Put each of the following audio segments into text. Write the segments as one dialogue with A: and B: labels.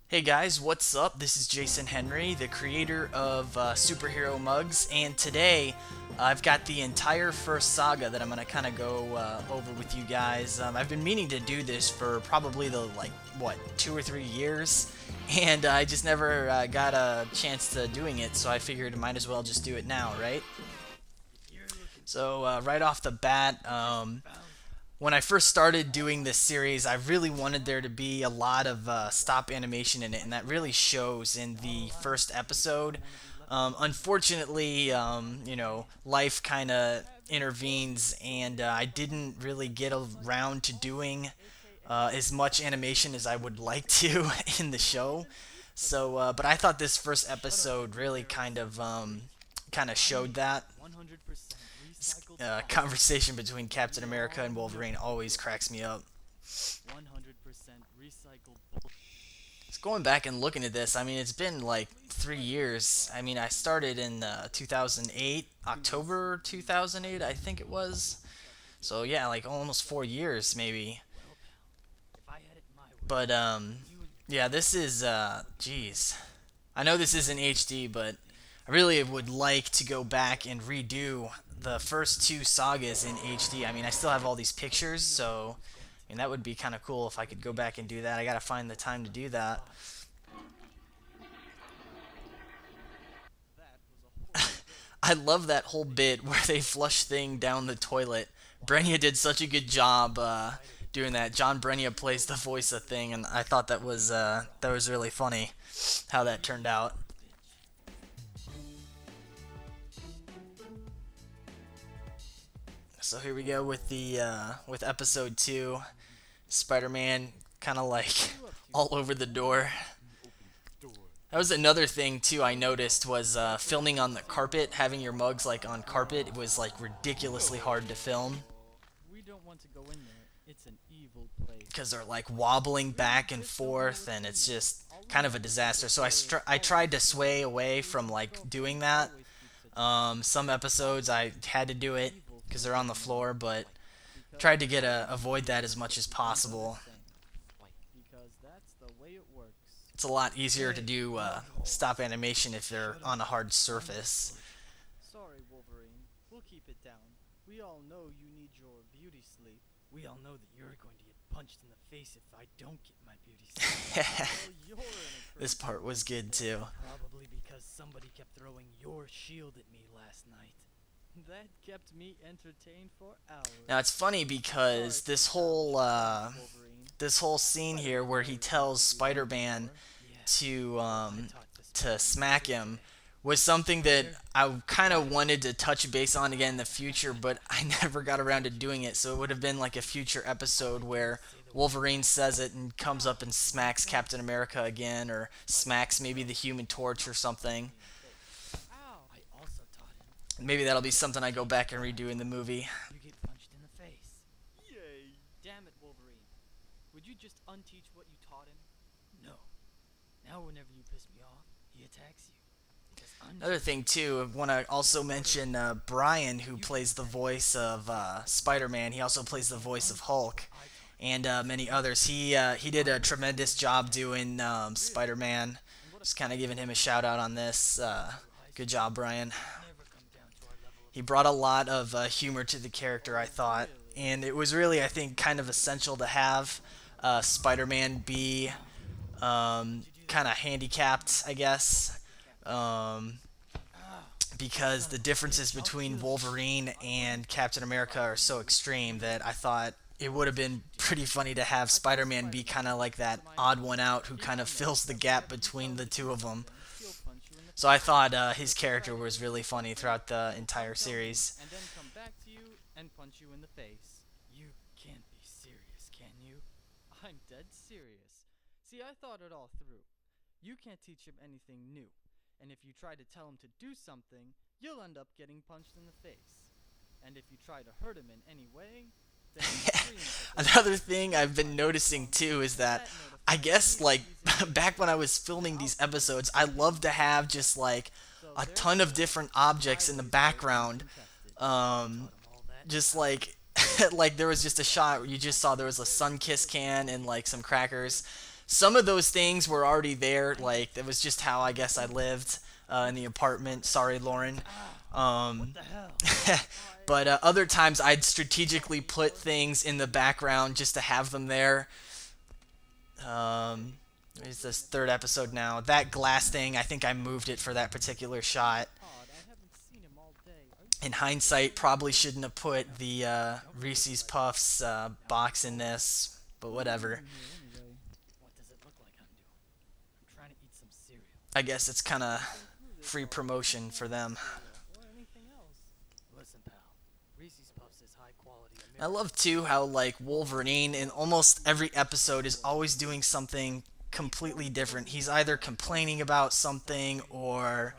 A: Hey guys, what's up? This is Jason Henry, the creator of Superhero Mugs, and today I've got the entire first saga that I'm going to kind of go over with you guys. I've been meaning to do this for probably the, 2 or 3 years, and I just never got a chance to doing it, so I figured I might as well just do it now, right? So, right off the bat, when I first started doing this series, I really wanted there to be a lot of stop animation in it, and that really shows in the first episode. Unfortunately, life kind of intervenes, and I didn't really get around to doing as much animation as I would like to in the show. So, but I thought this first episode really kind of showed that. Conversation between Captain America and Wolverine always cracks me up. Just going back and looking at this, I mean, it's been like 3 years. I mean, I started in 2008, October 2008, I think it was. So yeah, like almost 4 years maybe. But yeah, this is geez. I know this isn't HD, but I really would like to go back and redo the first two sagas in HD. I mean, I still have all these pictures, so I mean that would be kind of cool if I could go back and do that. I gotta find the time to do that. I love that whole bit where they flush thing down the toilet. Brenya did such a good job doing that. John Brenya plays the voice of Thing, and I thought that was really funny how that turned out. So here we go with the with episode two. Spider-Man kind of like all over the door. That was another thing too I noticed was filming on the carpet, having your mugs like on carpet. It was like ridiculously hard to film because they're like wobbling back and forth, and it's just kind of a disaster. So I tried to sway away from like doing that. Some episodes I had to do it because they're on the floor, but tried to avoid that as much as possible. It's a lot easier to do stop animation if they're on a hard surface. This part was good too. Now it's funny because this whole scene here where he tells Spider-Man to to smack him was something that I kind of wanted to touch base on again in the future, but I never got around to doing it. So it would have been like a future episode where Wolverine says it and comes up and smacks Captain America again, or smacks maybe the Human Torch or something. Maybe that'll be something I go back and redo in the movie. Another thing too, I want to also mention Brian, who plays the voice of Spider-Man. He also plays the voice of Hulk and many others. He did a tremendous job doing Spider-Man. Just kind of giving him a shout out on this. Good job, Brian. He brought a lot of humor to the character, I thought, and it was really, I think, kind of essential to have Spider-Man be kind of handicapped, I guess, um, because the differences between Wolverine and Captain America are so extreme that I thought it would have been pretty funny to have Spider-Man be kind of like that odd one out who kind of fills the gap between the two of them. So I thought his character was really funny throughout the entire series. Another thing I've been noticing too is that I guess like back when I was filming these episodes, I love to have just like a ton of different objects in the background. Um, just like like there was just a shot where you just saw there was a Sunkiss can and like some crackers. some of those things were already there. Like, that was just how I guess I lived in the apartment. Sorry, Lauren. Um, but other times I'd strategically put things in the background just to have them there. It's this third episode now. That glass thing, I think I moved it for that particular shot. In hindsight, probably shouldn't have put the Reese's Puffs box in this, but whatever. I guess it's kind of free promotion for them. I love too how like Wolverine in almost every episode is always doing something completely different. He's either complaining about something or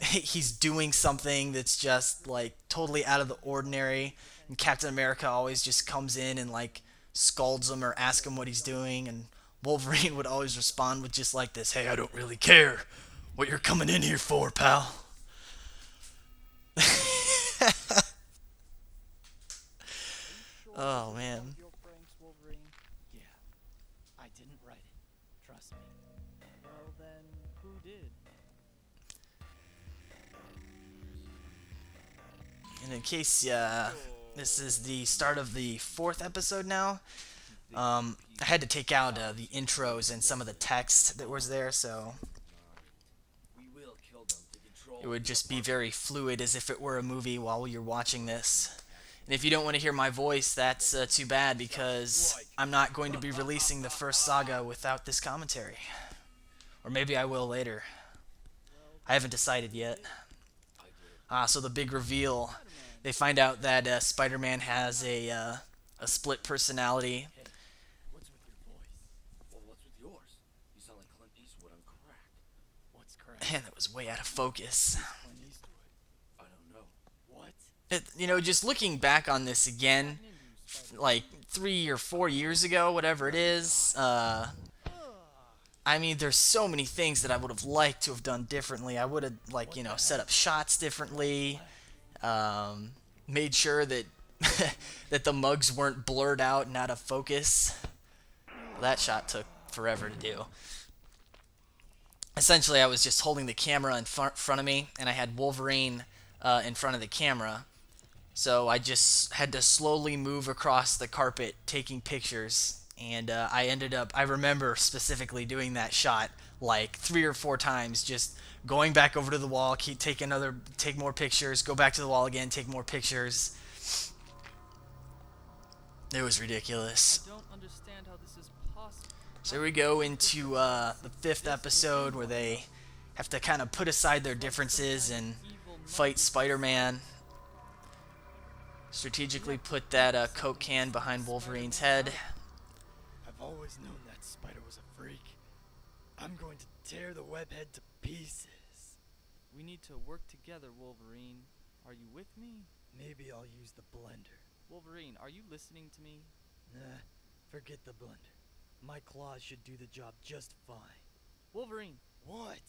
A: he's doing something that's just like totally out of the ordinary. And Captain America always just comes in and like scolds him or asks him what he's doing, and Wolverine would always respond with just like this, "Hey, I don't really care what you're coming in here for, pal." Oh man. And in case this is the start of the fourth episode now, I had to take out the intros and some of the text that was there, so it would just be very fluid as if it were a movie while you're watching this. And if you don't want to hear my voice, that's too bad, because I'm not going to be releasing the first Saga without this commentary. Or maybe I will later. I haven't decided yet. So the big reveal. They find out that Spider-Man has a split personality.
B: What's with your voice? Well, what's with yours? You sound like Clint Eastwood on crack. What's crack?
A: Man, that was way out of focus.
B: Clint Eastwood. I don't know. What?
A: Just looking back on this again, like 3 or 4 years ago, whatever it is, I mean, there's so many things that I would have liked to have done differently. I would have, like, set up shots differently, made sure that that the mugs weren't blurred out and out of focus. That shot took forever to do. Essentially, I was just holding the camera in front of me, and I had Wolverine in front of the camera. So I just had to slowly move across the carpet taking pictures. And I remember specifically doing that shot like 3 or 4 times, just going back over to the wall, take more pictures, go back to the wall again, take more pictures. It was ridiculous.
C: I don't understand how this is possible.
A: So here we go into the 5th episode, where they have to kind of put aside their differences and fight Spider-Man. Strategically put that Coke can behind Wolverine's head.
B: I've always known that Spider was a freak. I'm going to tear the webhead to pieces.
C: We need to work together, Wolverine. Are you with me?
B: Maybe I'll use the blender.
C: Wolverine, are you listening to me?
B: Nah, forget the blender. My claws should do the job just fine.
C: Wolverine,
B: What?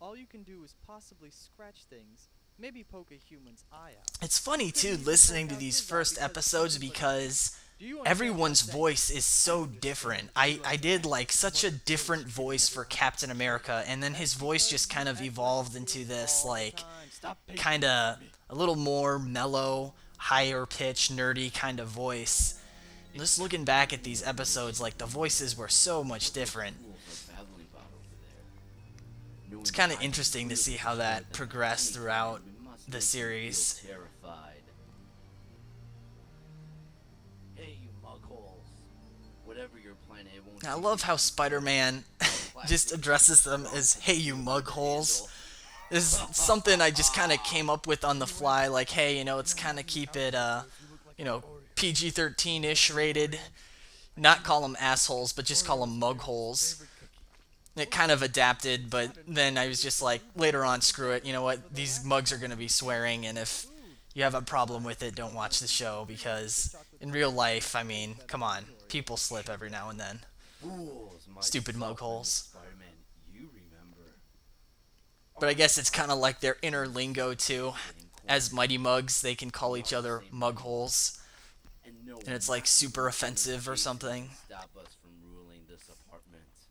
C: all you can do is possibly scratch things. Maybe poke a human's eye out.
A: It's funny too listening to these first episodes, because everyone's voice is so different. I did like such a different voice for Captain America, and then his voice just kind of evolved into this like kind of a little more mellow, higher pitch, nerdy kind of voice. Just looking back at these episodes, like the voices were so much different. It's kind of interesting to see how that progressed throughout the series.
B: Hey, you mugholes. Whatever your plan, it won't.
A: I love how Spider-Man just addresses them as, "Hey, you mugholes." This is something I just kind of came up with on the fly, like, hey, let's kind of keep it, PG-13-ish rated. Not call them assholes, but just call them mugholes. It kind of adapted, but then I was just like, later on, screw it. You know what? These mugs are going to be swearing, and if you have a problem with it, don't watch the show, because in real life, I mean, come on. People slip every now and then. Stupid mugholes. But I guess it's kind of like their inner lingo, too. As Mighty Mugs, they can call each other mugholes. And it's like super offensive or something.
B: Stop us from ruling the friends.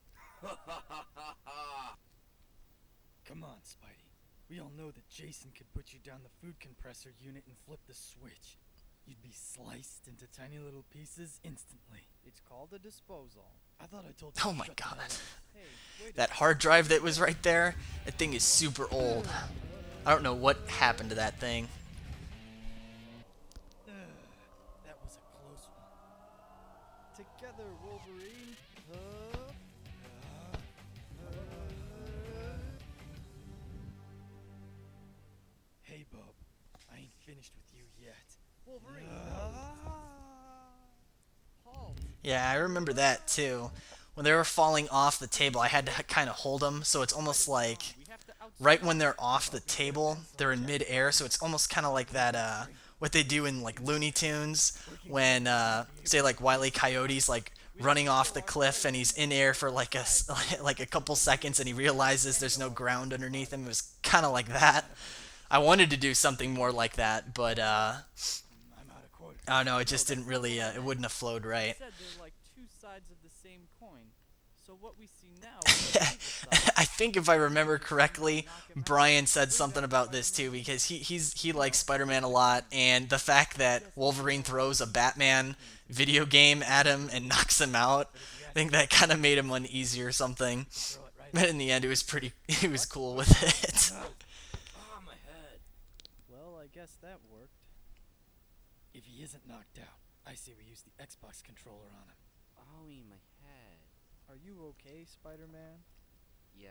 B: Come on, Spidey. We all know that Jason could put you down the food compressor unit and flip the switch. You'd be sliced into tiny little pieces instantly.
C: It's called a disposal.
B: I thought I told you.
A: Oh
B: to
A: my
B: shut the
A: god.
B: hell up.
C: Hey, wait
A: That hard drive that was right there, that thing is super old. I don't know what happened to that thing.
B: That was a close one.
C: Together, Wolverine.
B: Hey, Bub. I ain't finished with you yet.
C: Wolverine. Halt.
A: Yeah, I remember that too. When they were falling off the table, I had to kind of hold them, so it's almost like
C: We have to outsmart
A: right when they're off the table, they're in mid-air, so it's almost kind of like that, what they do in, like, Looney Tunes, when, say, like, Wile E. Coyote's, like, running off the cliff, and he's in air for, like, like a couple seconds, and he realizes there's no ground underneath him. It was kind of like that. I wanted to do something more like that, but,
B: I'm out of quarters.
A: I don't know, it just didn't really, it wouldn't have flowed right.
C: said they're like two sides of the same coin. So what we see now is the evil side.
A: I think if I remember correctly, Brian said something about this too, because he likes Spider-Man a lot, and the fact that Wolverine throws a Batman video game at him and knocks him out, I think that kind of made him uneasy or something.
B: Throw it right
A: But in the end, he was cool with it.
B: Ah, my head.
C: Well, I guess that worked.
B: If he isn't knocked out, I say we use the Xbox controller on him.
D: Owie, my head.
C: Are you okay, Spider-Man?
D: Yeah,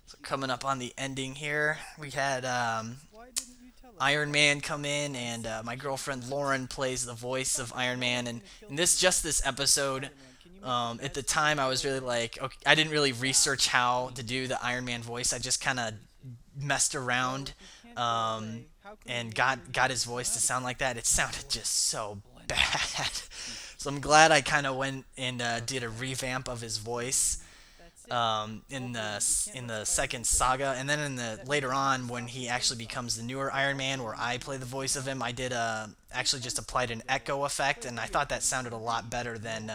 A: So coming up on the ending here, we had
C: Why didn't you tell us?
A: Iron Man come in, and my girlfriend Lauren plays the voice of Iron Man, and in this episode, at the time I was really like, okay, I didn't really research how to do the Iron Man voice. I just kind of messed around and got his voice to sound like that. It sounded just so bad. So I'm glad I kind of went and did a revamp of his voice in the second saga, and then in the later on when he actually becomes the newer Iron Man, where I play the voice of him, I did actually just applied an echo effect, and I thought that sounded a lot better than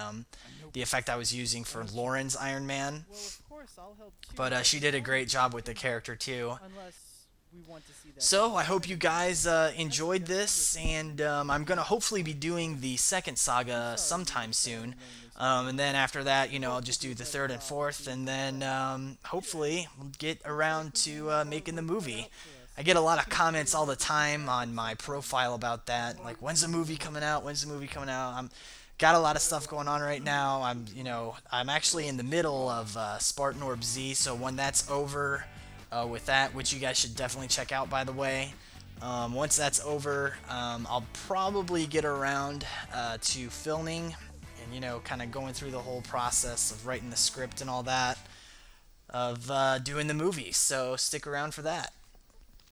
A: the effect I was using for Lauren's Iron Man.
C: Well, of course, I'll help too.
A: But she did a great job with the character too.
C: Unless we want to see that.
A: So I hope you guys enjoyed this, and I'm gonna hopefully be doing the second saga sometime soon. And then after that, I'll just do the third and fourth, and then hopefully we'll get around to making the movie. I get a lot of comments all the time on my profile about that, like, when's the movie coming out? When's the movie coming out? I'm got a lot of stuff going on right now. I'm actually in the middle of Spartan Orb Z, so when that's over with that, which you guys should definitely check out, by the way. Once that's over, I'll probably get around to filming and, kind of going through the whole process of writing the script and all that, of doing the movie. So stick around for that.